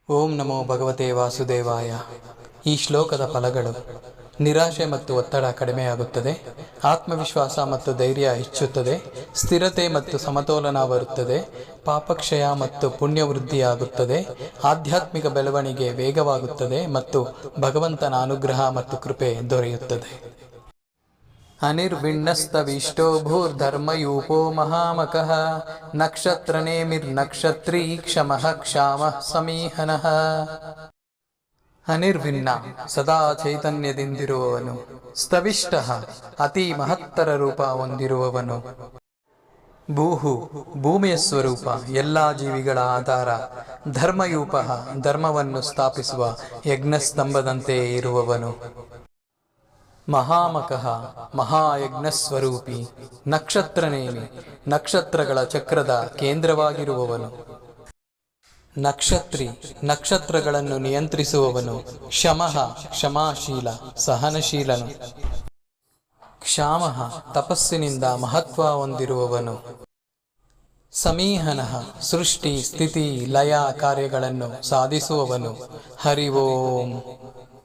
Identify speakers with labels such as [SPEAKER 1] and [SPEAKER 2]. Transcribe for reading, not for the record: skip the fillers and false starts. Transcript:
[SPEAKER 1] ಓಂ ನಮೋ ಭಗವತೆ ವಾಸುದೇವಾಯ. ಈ ಶ್ಲೋಕದ ಫಲಗಳು: ನಿರಾಶೆ ಮತ್ತು ಒತ್ತಡ ಕಡಿಮೆಯಾಗುತ್ತದೆ, ಆತ್ಮವಿಶ್ವಾಸ ಮತ್ತು ಧೈರ್ಯ ಹೆಚ್ಚುತ್ತದೆ, ಸ್ಥಿರತೆ ಮತ್ತು ಸಮತೋಲನ ಬರುತ್ತದೆ, ಪಾಪಕ್ಷಯ ಮತ್ತು ಪುಣ್ಯವೃದ್ಧಿಯಾಗುತ್ತದೆ, ಆಧ್ಯಾತ್ಮಿಕ ಬೆಳವಣಿಗೆ ವೇಗವಾಗುತ್ತದೆ ಮತ್ತು ಭಗವಂತನ ಅನುಗ್ರಹ ಮತ್ತು ಕೃಪೆ ದೊರೆಯುತ್ತದೆ. ಅನಿರ್ವಿಣ್ಣಸ್ತವಿಷ್ಟೋ ಭೂರ್ಧರ್ಮಯೂಪೋ ಮಹಾಮಕಃ ನಕ್ಷತ್ರನೇಮಿರ್ನಕ್ಷತ್ರೀ ಕ್ಷಮಃ ಕ್ಷಾಮಃ ಸಮೀಹನಃ. ಅನಿರ್ವಿಣ್ಣ ಸದಾ ಚೈತನ್ಯದಿಂದಿರುವವನು, ಸ್ತವಿಷ್ಟ ಅತಿ ಮಹತ್ತರ ರೂಪ ಹೊಂದಿರುವವನು, ಭೂಹು ಭೂಮಿಯ ಸ್ವರೂಪ ಎಲ್ಲ ಜೀವಿಗಳ ಆಧಾರ, ಧರ್ಮಯೂಪ ಧರ್ಮವನ್ನು ಸ್ಥಾಪಿಸುವ ಯಜ್ಞಸ್ತಂಭದಂತೆ ಇರುವವನು, ಮಹಾಮಕಃ ಮಹಾಯಜ್ಞಸ್ವರೂಪಿ, ನಕ್ಷತ್ರನೇಮಿ ನಕ್ಷತ್ರಗಳ ಚಕ್ರದ ಕೇಂದ್ರವಾಗಿರುವವನು, ನಕ್ಷತ್ರಿ ನಕ್ಷತ್ರಗಳನ್ನು ನಿಯಂತ್ರಿಸುವವನು, ಕ್ಷಮಃ ಕ್ಷಮಾಶೀಲ ಸಹನಶೀಲನು, ಕ್ಷಾಮಃ ತಪಸ್ಸಿನಿಂದ ಮಹತ್ವ ಹೊಂದಿರುವವನು, ಸಮೀಹನಃ ಸೃಷ್ಟಿ ಸ್ಥಿತಿ ಲಯ ಕಾರ್ಯಗಳನ್ನು ಸಾಧಿಸುವವನು. ಹರಿ ಓಂ.